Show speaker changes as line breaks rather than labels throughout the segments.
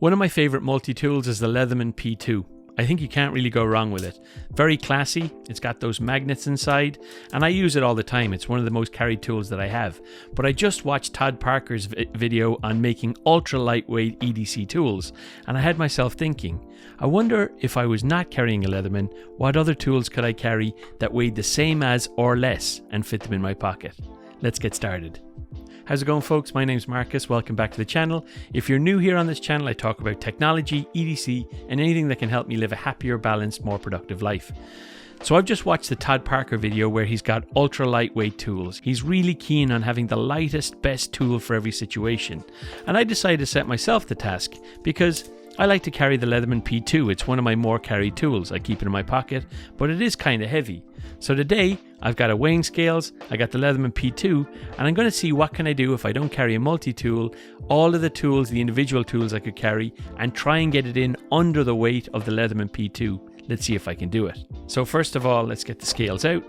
One of my favorite multi-tools is the Leatherman P2. I think you can't really go wrong with it. Very classy, it's got those magnets inside, and I use it all the time. It's one of the most carried tools that I have. But I just watched Todd Parker's video on making ultra lightweight EDC tools, and I had myself thinking, I wonder if I was not carrying a Leatherman, what other tools could I carry that weighed the same as or less and fit them in my pocket? Let's get started. How's it going, folks? My name's Marcus. Welcome back to the channel. If you're new here on this channel, I talk about technology, EDC, and anything that can help me live a happier, balanced, more productive life. So I've just watched the Todd Parker video where he's got ultra lightweight tools. He's really keen on having the lightest, best tool for every situation. And I decided to set myself the task because I like to carry the Leatherman P2. It's one of my more carried tools. I keep it in my pocket, but it is kind of heavy. So today, I've got a weighing scales, I got the Leatherman P2, and I'm going to see what can I do if I don't carry a multi-tool, all of the tools, the individual tools I could carry, and try and get it in under the weight of the Leatherman P2. Let's see if I can do it. So first of all, let's get the scales out.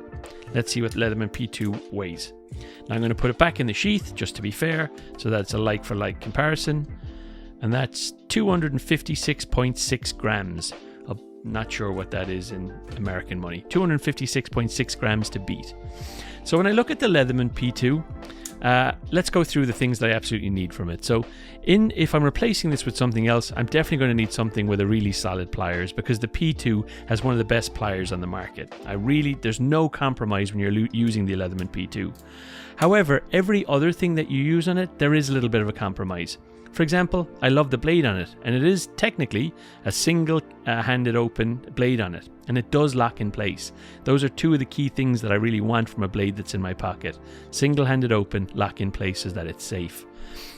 Let's see what the Leatherman P2 weighs. Now I'm going to put it back in the sheath, just to be fair, so that's a like-for-like comparison. And that's 256.6 grams. I'm not sure what that is in American money. 256.6 grams to beat. So when I look at the Leatherman P2, let's go through the things that I absolutely need from it. So if I'm replacing this with something else, I'm definitely going to need something with a really solid pliers because the P2 has one of the best pliers on the market. There's no compromise when you're using the Leatherman P2. However, every other thing that you use on it, there is a little bit of a compromise. For example, I love the blade on it, and it is technically a single-handed open blade on it, and it does lock in place. Those are two of the key things that I really want from a blade that's in my pocket. Single-handed open, lock in place so that it's safe.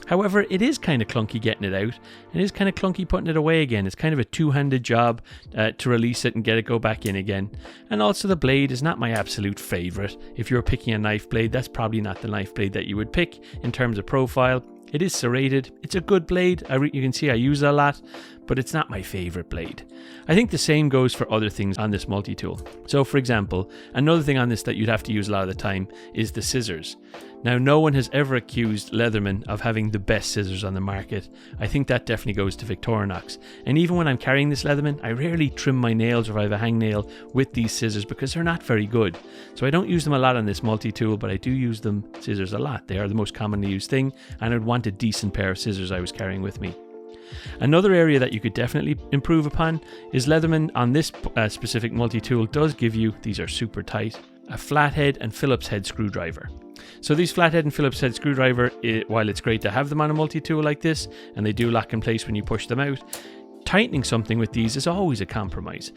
However, it is kind of clunky getting it out, and it is kind of clunky putting it away again. It's kind of a two-handed job to release it and get it go back in again. And also the blade is not my absolute favorite. If you're picking a knife blade, that's probably not the knife blade that you would pick in terms of profile. It is serrated, it's a good blade, you can see I use it a lot, but it's not my favorite blade. I think the same goes for other things on this multi-tool. So for example, another thing on this that you'd have to use a lot of the time is the scissors. Now, no one has ever accused Leatherman of having the best scissors on the market. I think that definitely goes to Victorinox. And even when I'm carrying this Leatherman, I rarely trim my nails or if I have a hangnail with these scissors because they're not very good. So I don't use them a lot on this multi-tool, but I do use them scissors a lot. They are the most commonly used thing, and I'd want a decent pair of scissors I was carrying with me. Another area that you could definitely improve upon is Leatherman on this specific multi-tool does give you, these are super tight, a flathead and Phillips head screwdriver. So these flathead and Phillips head screwdriver, while it's great to have them on a multi-tool like this, and they do lock in place when you push them out, tightening something with these is always a compromise.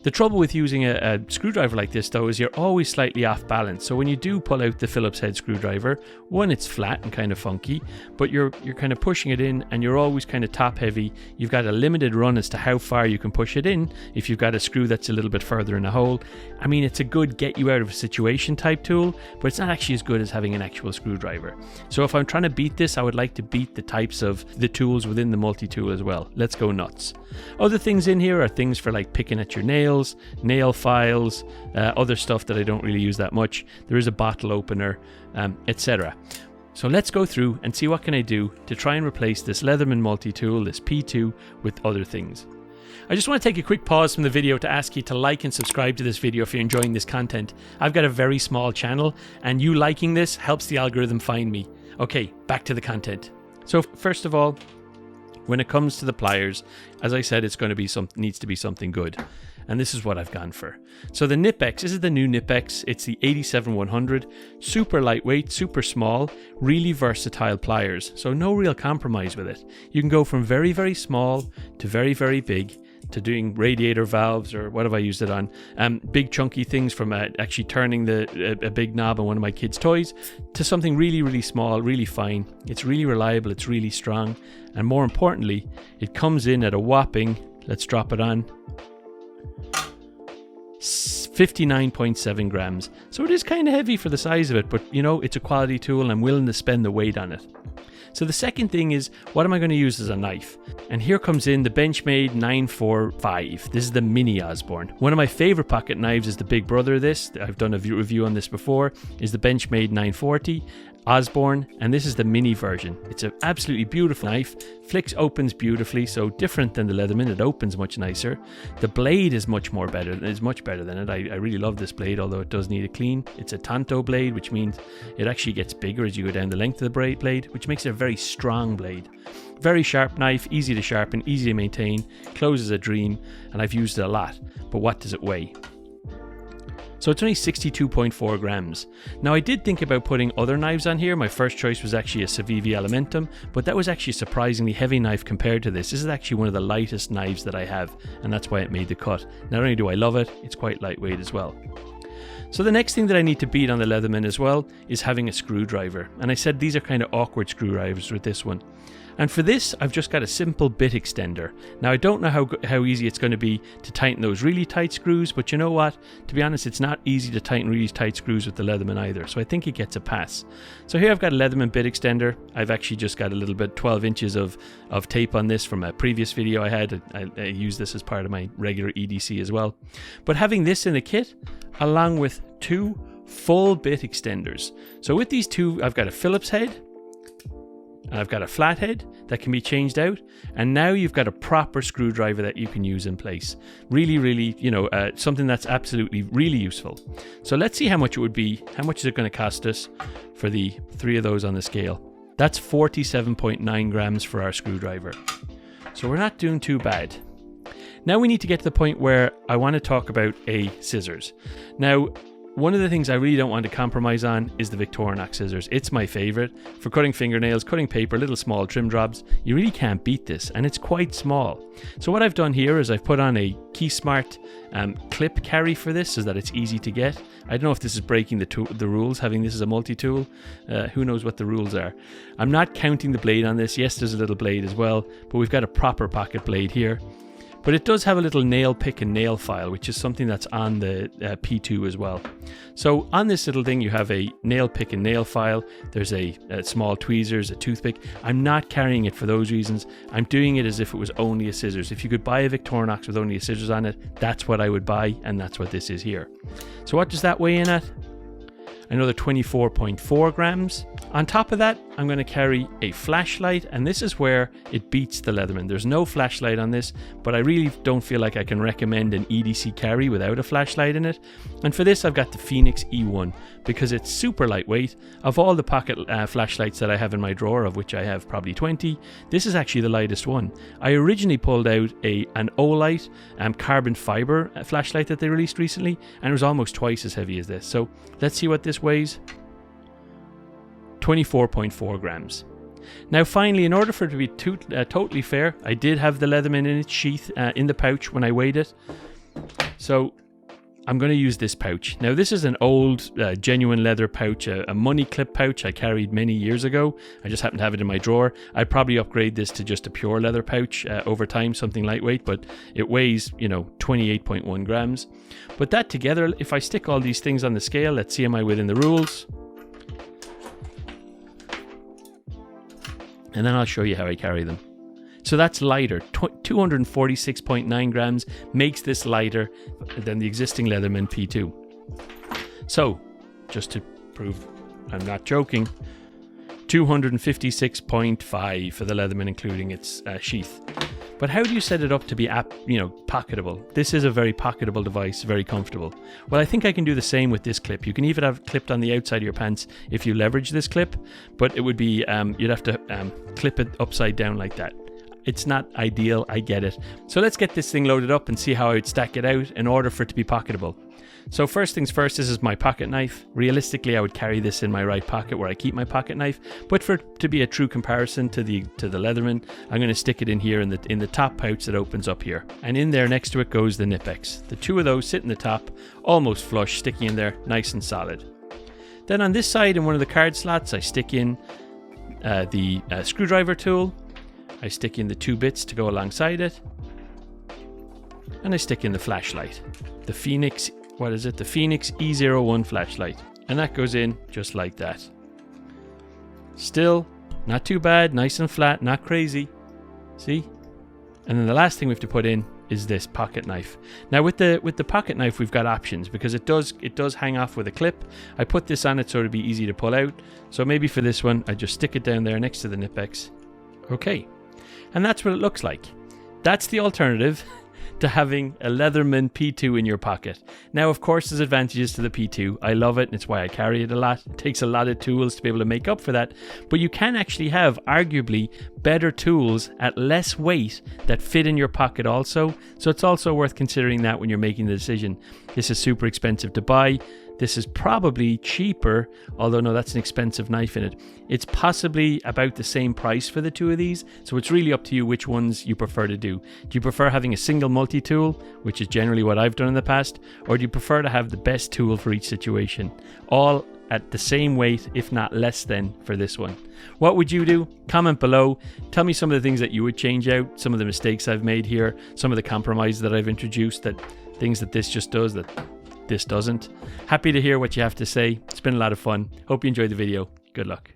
The trouble with using a screwdriver like this though is you're always slightly off balance. So when you do pull out the Phillips head screwdriver, one, it's flat and kind of funky, but you're kind of pushing it in and you're always kind of top heavy. You've got a limited run as to how far you can push it in if you've got a screw that's a little bit further in a hole. I mean, it's a good get you out of a situation type tool, but it's not actually as good as having an actual screwdriver. So if I'm trying to beat this, I would like to beat the types of the tools within the multi-tool as well. Let's go nuts. Other things in here are things for like picking at your nails, nail files, other stuff that I don't really use that much. There is a bottle opener, etc. So let's go through and see what can I do to try and replace this Leatherman multi-tool, this P2, with other things. I just want to take a quick pause from the video to ask you to like and subscribe to this video if you're enjoying this content. I've got a very small channel, and you liking this helps the algorithm find me. Okay, back to the content. So first of all, when it comes to the pliers, as I said, it's going to be needs to be something good. And this is what I've gone for. So the Knipex, this is the new Knipex. It's the 87-100, super lightweight, super small, really versatile pliers. So no real compromise with it. You can go from very, very small to very, very big, to doing radiator valves or what have I used it on. Big chunky things from actually turning a big knob on one of my kids' toys to something really, really small, really fine. It's really reliable, it's really strong. And more importantly, it comes in at a whopping, let's drop it on, 59.7 grams. So it is kind of heavy for the size of it, but you know, it's a quality tool and I'm willing to spend the weight on it. So the second thing is, what am I going to use as a knife? And here comes in the Benchmade 945. This is the mini Osborne. One of my favorite pocket knives is the big brother of this. I've done a review on this before, is the Benchmade 940. Osborne, and this is the mini version. It's an absolutely beautiful knife. Opens beautifully, so different than the Leatherman. It opens much nicer. The blade is much better than it. I really love this blade, although it does need a clean. It's a tanto blade, which means it actually gets bigger as you go down the length of the blade, which makes it a very strong blade. Very sharp knife, easy to sharpen, easy to maintain, closes a dream, and I've used it a lot. But what does it weigh? So it's only 62.4 grams. Now I did think about putting other knives on here. My first choice was actually a Civivi Elementum, but that was actually a surprisingly heavy knife compared to this. This is actually one of the lightest knives that I have, and that's why it made the cut. Not only do I love it, it's quite lightweight as well. So the next thing that I need to beat on the Leatherman as well is having a screwdriver. And I said these are kind of awkward screwdrivers with this one. And for this, I've just got a simple bit extender. Now, I don't know how easy it's going to be to tighten those really tight screws, but you know what? To be honest, it's not easy to tighten really tight screws with the Leatherman either, so I think it gets a pass. So here I've got a Leatherman bit extender. I've actually just got a little bit, 12 inches of tape on this from a previous video I had. I use this as part of my regular EDC as well. But having this in the kit, along with 2 full bit extenders. So with these 2, I've got a Phillips head, and I've got a flathead that can be changed out, and now you've got a proper screwdriver that you can use in place. Really, you know, something that's absolutely really useful. So let's see how much it would be. How much is it going to cost us for the 3 of those on the scale? That's 47.9 grams for our screwdriver. So we're not doing too bad. Now we need to get to the point where I want to talk about scissors. Now, one of the things I really don't want to compromise on is the Victorinox scissors. It's my favorite for cutting fingernails, cutting paper, little small trim jobs. You really can't beat this, and it's quite small. So what I've done here is I've put on a KeySmart clip carry for this so that it's easy to get. I don't know if this is breaking the rules, having this as a multi-tool. Who knows what the rules are. I'm not counting the blade on this. Yes, there's a little blade as well, but we've got a proper pocket blade here. But it does have a little nail pick and nail file, which is something that's on the P2 as well. So on this little thing, you have a nail pick and nail file. There's a small tweezers, a toothpick. I'm not carrying it for those reasons. I'm doing it as if it was only a scissors. If you could buy a Victorinox with only a scissors on it, that's what I would buy, and that's what this is here. So what does that weigh in at? Another 24.4 grams. On top of that, I'm going to carry a flashlight, and this is where it beats the Leatherman. There's no flashlight on this, but I really don't feel like I can recommend an EDC carry without a flashlight in it. And for this, I've got the Fenix E01 because it's super lightweight. Of all the pocket flashlights that I have in my drawer, of which I have probably 20, this is actually the lightest one. I originally pulled out an Ultralight carbon fiber flashlight that they released recently, and it was almost twice as heavy as this. So let's see what this weighs. 24.4 grams. Now finally, in order for it to be totally fair, I did have the Leatherman in its sheath in the pouch when I weighed it. So I'm going to use this pouch. Now this is an old genuine leather pouch, a money clip pouch I carried many years ago. I just happen to have it in my drawer. I'd probably upgrade this to just a pure leather pouch over time, something lightweight, but it weighs, you know, 28.1 grams. But that together, if I stick all these things on the scale, let's see, am I within the rules? And then I'll show you how I carry them. So that's lighter. 246.9 grams makes this lighter than the existing Leatherman P2. So, just to prove I'm not joking, 256.5 for the Leatherman, including its sheath. But how do you set it up to be, pocketable? This is a very pocketable device, very comfortable. Well, I think I can do the same with this clip. You can even have it clipped on the outside of your pants if you leverage this clip, but it would be, you'd have to clip it upside down like that. It's not ideal, I get it. So let's get this thing loaded up and see how I would stack it out in order for it to be pocketable. So first things first, this is my pocket knife. Realistically, I would carry this in my right pocket where I keep my pocket knife, but for it to be a true comparison to the Leatherman, I'm going to stick it in here in the top pouch that opens up here. And in there next to it goes the Knipex. The 2 of those sit in the top, almost flush, sticking in there nice and solid. Then on this side, in one of the card slots, I stick in the screwdriver tool. I stick in the 2 bits to go alongside it, and I stick in the flashlight, the Fenix, the Fenix E01 flashlight, and that goes in just like that. Still not too bad, nice and flat, not crazy. See? And then the last thing we have to put in is this pocket knife. Now with the pocket knife, we've got options because it does hang off with a clip. I put this on it so it'd be easy to pull out. So maybe for this one, I just stick it down there next to the Knipex. Okay, and that's what it looks like. That's the alternative to having a Leatherman P2 in your pocket. Now, of course, there's advantages to the P2. I love it, and it's why I carry it a lot. It takes a lot of tools to be able to make up for that, but you can actually have arguably better tools at less weight that fit in your pocket also. So it's also worth considering that when you're making the decision. This is super expensive to buy. This is probably cheaper, although no, that's an expensive knife in it. It's possibly about the same price for the two of these, so it's really up to you which ones you prefer to do. Do you prefer having a single multi-tool, which is generally what I've done in the past, or do you prefer to have the best tool for each situation? All at the same weight, if not less than, for this one. What would you do? Comment below. Tell me some of the things that you would change out, some of the mistakes I've made here, some of the compromises that I've introduced, that things that this just does that this doesn't. Happy to hear what you have to say. It's been a lot of fun. Hope you enjoyed the video. Good luck.